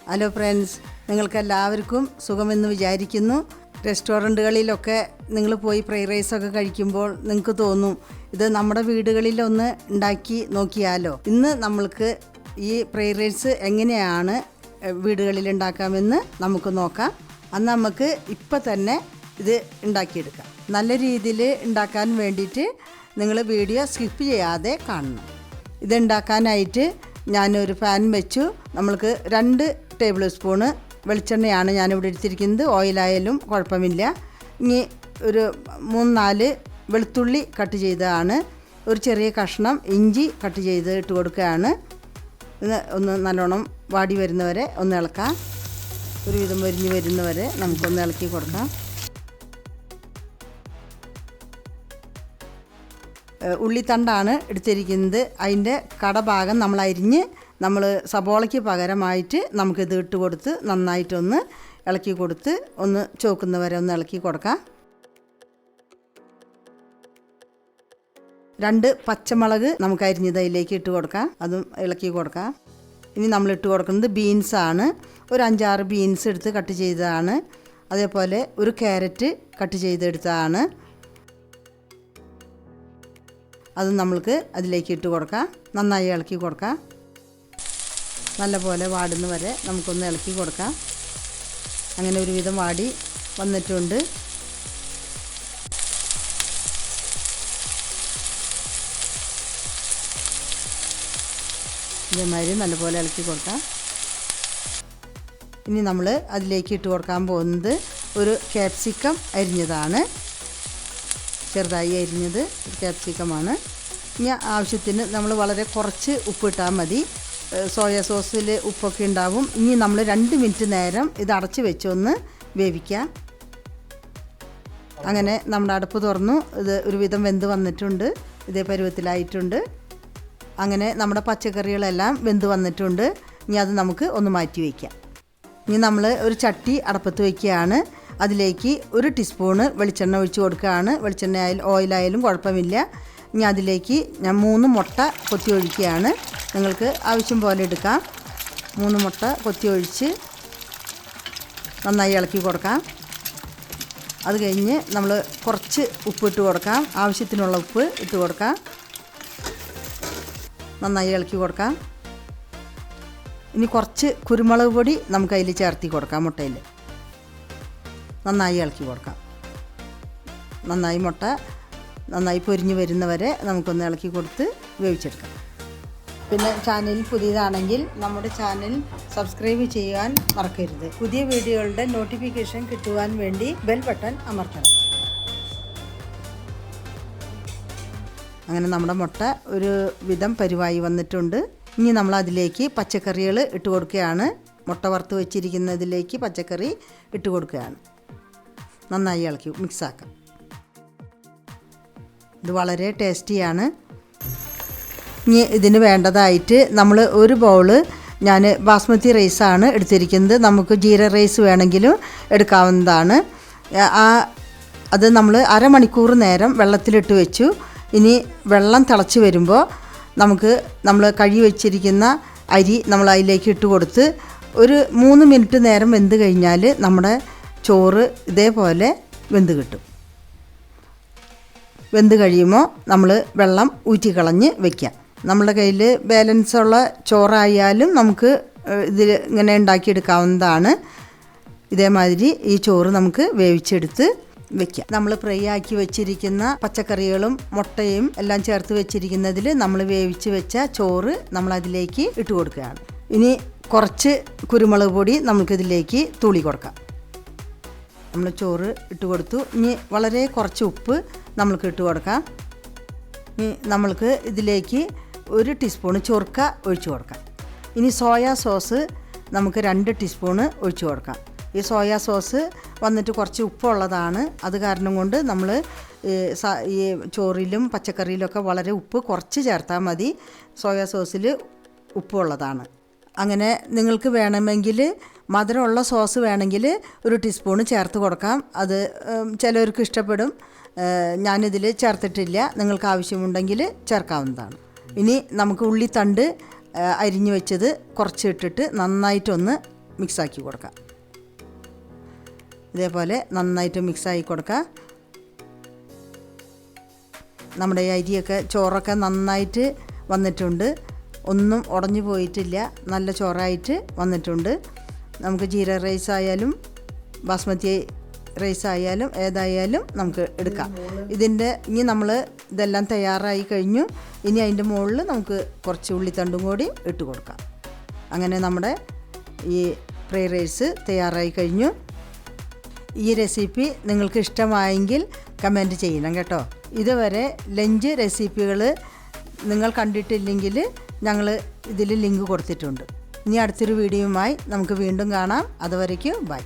Hello friends, നിങ്ങൾക്കെല്ലാവർക്കും സുഖമെന്ന് വിചാരിക്കുന്നു. റെസ്റ്റോറൻറ്റുകളിലൊക്കെ നിങ്ങൾ പോയി ഫ്രൈഡ് റൈസൊക്കെ കഴിക്കുമ്പോൾ നിങ്ങൾക്ക് തോന്നും ഇത് നമ്മുടെ വീടുകളിലൊന്ന് ഉണ്ടാക്കി നോക്കിയാലോ. ഇന്ന് നമ്മൾക്ക് ഈ ഫ്രൈഡ് റൈസ് എങ്ങനെയാണ് വീടുകളിൽ ഉണ്ടാക്കാമെന്ന് നമുക്ക് നോക്കാം. അന്ന് നമുക്ക് ഇപ്പം തന്നെ ഇത് ഉണ്ടാക്കിയെടുക്കാം. നല്ല രീതിയിൽ ഉണ്ടാക്കാൻ വേണ്ടിയിട്ട് നിങ്ങൾ വീഡിയോ സ്കിപ്പ് ചെയ്യാതെ കാണണം. ഇതുണ്ടാക്കാനായിട്ട് ഞാനൊരു പാൻ വെച്ചു. നമ്മൾക്ക് 2 ടേബിൾ സ്പൂണ് വെളിച്ചെണ്ണയാണ് ഞാനിവിടെ എടുത്തിരിക്കുന്നത്. ഓയിലായാലും കുഴപ്പമില്ല. ഇനി ഒരു 3-4 വെളുത്തുള്ളി കട്ട് ചെയ്തതാണ്. ഒരു ചെറിയ കഷ്ണം ഇഞ്ചി കട്ട് ചെയ്ത് ഇട്ട് കൊടുക്കുകയാണ്. ഇത് ഒന്ന് നല്ലോണം വാടി വരുന്നവരെ ഒന്ന് ഇളക്കാം. ഒരുവിധം വരിഞ്ഞ് വരുന്നവരെ നമുക്കൊന്ന് ഇളക്കി കൊടുക്കാം. ഉള്ളിത്തണ്ടാണ് എടുത്തിരിക്കുന്നത്. അതിൻ്റെ കടഭാഗം നമ്മൾ അരിഞ്ഞ് നമ്മൾ സബോളയ്ക്ക് പകരമായിട്ട് നമുക്കിത് ഇട്ട് കൊടുത്ത് നന്നായിട്ടൊന്ന് ഇളക്കി കൊടുത്ത് ഒന്ന് ചോക്കുന്നവരെ ഒന്ന് ഇളക്കി കൊടുക്കാം. 2 പച്ചമുളക് നമുക്ക് അരിഞ്ഞത് അതിലേക്ക് ഇട്ട് കൊടുക്കാം. അതും ഇളക്കി കൊടുക്കാം. ഇനി നമ്മൾ ഇട്ട് കൊടുക്കുന്നത് ബീൻസാണ്. ഒരു 5-6 ബീൻസ് എടുത്ത് കട്ട് ചെയ്തതാണ്. അതേപോലെ ഒരു ക്യാരറ്റ് കട്ട് ചെയ്തെടുത്തതാണ്. അത് നമ്മൾക്ക് അതിലേക്ക് ഇട്ട് കൊടുക്കാം. നന്നായി ഇളക്കി കൊടുക്കാം. നല്ലപോലെ വാടുന്ന വരെ നമുക്കൊന്ന് ഇളക്കി കൊടുക്കാം. അങ്ങനെ ഒരുവിധം വാടി വന്നിട്ടുണ്ട്. ഇതേമാതിരി നല്ലപോലെ ഇളക്കി കൊടുക്കാം. ഇനി നമ്മൾ അതിലേക്ക് ഇട്ട് കൊടുക്കാൻ പോകുന്നത് ഒരു ക്യാപ്സിക്കം അരിഞ്ഞതാണ്. ചെറുതായി അരിഞ്ഞത് ഒരു ക്യാപ്സിക്കമാണ്. ഇനി ആവശ്യത്തിന് നമ്മൾ വളരെ കുറച്ച് ഉപ്പിട്ടാൽ മതി. സോയ സോസിൽ ഉപ്പൊക്കെ ഉണ്ടാവും. ഇനി നമ്മൾ 2 മിനിറ്റ് നേരം ഇത് അടച്ച് വെച്ചൊന്ന് വേവിക്കാം. അങ്ങനെ നമ്മുടെ അടുപ്പ് തുറന്നു. ഇത് ഒരുവിധം വെന്ത് വന്നിട്ടുണ്ട്. ഇതേ പരുവത്തിലായിട്ടുണ്ട്. അങ്ങനെ നമ്മുടെ പച്ചക്കറികളെല്ലാം വെന്ത് വന്നിട്ടുണ്ട്. ഇനി അത് നമുക്ക് ഒന്ന് മാറ്റി വയ്ക്കാം. ഇനി നമ്മൾ ഒരു ചട്ടി അടപ്പത്ത് വയ്ക്കുകയാണ്. അതിലേക്ക് 1 ടീസ്പൂണ് വെളിച്ചെണ്ണ ഒഴിച്ച് കൊടുക്കുകയാണ്. വെളിച്ചെണ്ണ ഓയിലായാലും കുഴപ്പമില്ല. ഇനി അതിലേക്ക് ഞാൻ 3 മുട്ട കൊത്തി ഒഴിക്കുകയാണ്. നിങ്ങൾക്ക് ആവശ്യം പോലെ എടുക്കാം. 3 മുട്ട കൊത്തി ഒഴിച്ച് നന്നായി ഇളക്കി കൊടുക്കാം. അത് കഴിഞ്ഞ് നമ്മൾ കുറച്ച് ഉപ്പ് ഇട്ട് കൊടുക്കാം. ആവശ്യത്തിനുള്ള ഉപ്പ് ഇട്ട് കൊടുക്കാം. നന്നായി ഇളക്കി കൊടുക്കാം. ഇനി കുറച്ച് കുരുമുളക് പൊടി നമുക്ക് അതിൽ ചേർത്തി കൊടുക്കാം. മുട്ടയിൽ നന്നായി ഇളക്കി കൊടുക്കാം. നന്നായി മുട്ട നന്നായി പൊരിഞ്ഞ് വരുന്നവരെ നമുക്കൊന്ന് ഇളക്കി കൊടുത്ത് വേവിച്ചെടുക്കാം. പിന്നെ ചാനൽ പുതിയതാണെങ്കിൽ നമ്മുടെ ചാനൽ സബ്സ്ക്രൈബ് ചെയ്യാൻ മറക്കരുത്. പുതിയ വീഡിയോകളുടെ നോട്ടിഫിക്കേഷൻ കിട്ടുവാൻ വേണ്ടി ബെൽ ബട്ടൺ അമർത്തണം. അങ്ങനെ നമ്മുടെ മുട്ട ഒരു വിധം പരിവായി വന്നിട്ടുണ്ട്. ഇനി നമ്മൾ അതിലേക്ക് പച്ചക്കറികൾ ഇട്ട് കൊടുക്കുകയാണ്. മുട്ട വറുത്ത് വെച്ചിരിക്കുന്നതിലേക്ക് പച്ചക്കറി ഇട്ട് കൊടുക്കുകയാണ്. നന്നായി ഇളക്കി മിക്സാക്കാം. ഇത് വളരെ ടേസ്റ്റിയാണ്. ഇനി ഇതിന് വേണ്ടതായിട്ട് നമ്മൾ ഒരു ബൗള് ഞാൻ ബാസ്മതി റൈസാണ് എടുത്തിരിക്കുന്നത്. നമുക്ക് ജീര റൈസ് വേണമെങ്കിലും എടുക്കാവുന്നതാണ്. അത് നമ്മൾ അരമണിക്കൂർ നേരം വെള്ളത്തിലിട്ട് വെച്ചു. ഇനി വെള്ളം തിളച്ച് വരുമ്പോൾ നമ്മൾ കഴുകി വെച്ചിരിക്കുന്ന അരി നമ്മൾ അതിലേക്ക് ഇട്ട് കൊടുത്ത് ഒരു 3 മിനിറ്റ് നേരം വെന്ത് കഴിഞ്ഞാൽ നമ്മുടെ ചോറ് ഇതേപോലെ വെന്ത് കിട്ടും. വെന്ത് കഴിയുമ്പോൾ നമ്മൾ വെള്ളം ഊറ്റിക്കളഞ്ഞ് വയ്ക്കാം. നമ്മുടെ കയ്യിൽ ബാലൻസുള്ള ചോറായാലും നമുക്ക് ഇതിൽ ഇങ്ങനെ ഉണ്ടാക്കിയെടുക്കാവുന്നതാണ്. ഇതേമാതിരി ഈ ചോറ് നമുക്ക് വേവിച്ചെടുത്ത് വയ്ക്കാം. നമ്മൾ ഫ്രൈ ആക്കി വെച്ചിരിക്കുന്ന പച്ചക്കറികളും മുട്ടയും എല്ലാം ചേർത്ത് വെച്ചിരിക്കുന്നതിൽ നമ്മൾ വേവിച്ച് വെച്ച ചോറ് നമ്മളതിലേക്ക് ഇട്ട് കൊടുക്കുകയാണ്. ഇനി കുറച്ച് കുരുമുളക് പൊടി നമുക്കിതിലേക്ക് തൂളി കൊടുക്കാം. നമ്മൾ ചോറ് ഇട്ട് കൊടുത്തു. ഇനി വളരെ കുറച്ച് ഉപ്പ് നമ്മൾക്ക് ഇട്ട് കൊടുക്കാം. ഇനി നമ്മൾക്ക് ഇതിലേക്ക് 1 ടീസ്പൂണ് ചൊറുക്ക ഒഴിച്ച് കൊടുക്കാം. ഇനി സോയാ സോസ് നമുക്ക് 2 ടീസ്പൂണ് ഒഴിച്ച് കൊടുക്കാം. ഈ സോയാ സോസ് വന്നിട്ട് കുറച്ച് ഉപ്പുള്ളതാണ്. അത് കാരണം കൊണ്ട് നമ്മൾ ഈ ചോറിലും പച്ചക്കറിയിലൊക്കെ വളരെ ഉപ്പ് കുറച്ച് ചേർത്താൽ മതി. സോയാ സോസിൽ ഉപ്പുള്ളതാണ്. അങ്ങനെ നിങ്ങൾക്ക് വേണമെങ്കിൽ മധുരമുള്ള സോസ് വേണമെങ്കിൽ 1 ടീസ്പൂണ് ചേർത്ത് കൊടുക്കാം. അത് ചിലവർക്ക് ഇഷ്ടപ്പെടും. ഞാനിതിൽ ചേർത്തിട്ടില്ല. നിങ്ങൾക്ക് ആവശ്യമുണ്ടെങ്കിൽ ചേർക്കാവുന്നതാണ്. ഇനി നമുക്ക് ഉള്ളിത്തണ്ട് അരിഞ്ഞു വെച്ചത് കുറച്ച് ഇട്ടിട്ട് നന്നായിട്ടൊന്ന് മിക്സാക്കി കൊടുക്കാം. ഇതേപോലെ നന്നായിട്ട് മിക്സാക്കി കൊടുക്കുക. നമ്മുടെ അരിയൊക്കെ ചോറൊക്കെ നന്നായിട്ട് വന്നിട്ടുണ്ട്, ഒന്നും ഉടഞ്ഞു പോയിട്ടില്ല, നല്ല ചോറായിട്ട് വന്നിട്ടുണ്ട്. നമുക്ക് ജീര റൈസ് ആയാലും ബാസ്മതി റൈസ് ആയാലും ഏതായാലും നമുക്ക് എടുക്കാം. ഇനി നമ്മൾ ഇതെല്ലാം തയ്യാറായി കഴിഞ്ഞു. ഇനി അതിൻ്റെ മുകളിൽ നമുക്ക് കുറച്ച് ഉള്ളിത്തണ്ടും കൂടി ഇട്ട് കൊടുക്കാം. അങ്ങനെ നമ്മുടെ ഈ ഫ്രൈഡ് റൈസ് തയ്യാറായി കഴിഞ്ഞു. ഈ റെസിപ്പി നിങ്ങൾക്ക് ഇഷ്ടമായെങ്കിൽ കമൻറ്റ് ചെയ്യണം കേട്ടോ. ഇതുവരെ ലഞ്ച് റെസിപ്പികൾ നിങ്ങൾ കണ്ടിട്ടില്ലെങ്കിൽ ഞങ്ങൾ ഇതിൽ ലിങ്ക് കൊടുത്തിട്ടുണ്ട്. ഇനി അടുത്തൊരു വീഡിയോയുമായി നമുക്ക് വീണ്ടും കാണാം. അതുവരേക്കും ബൈ.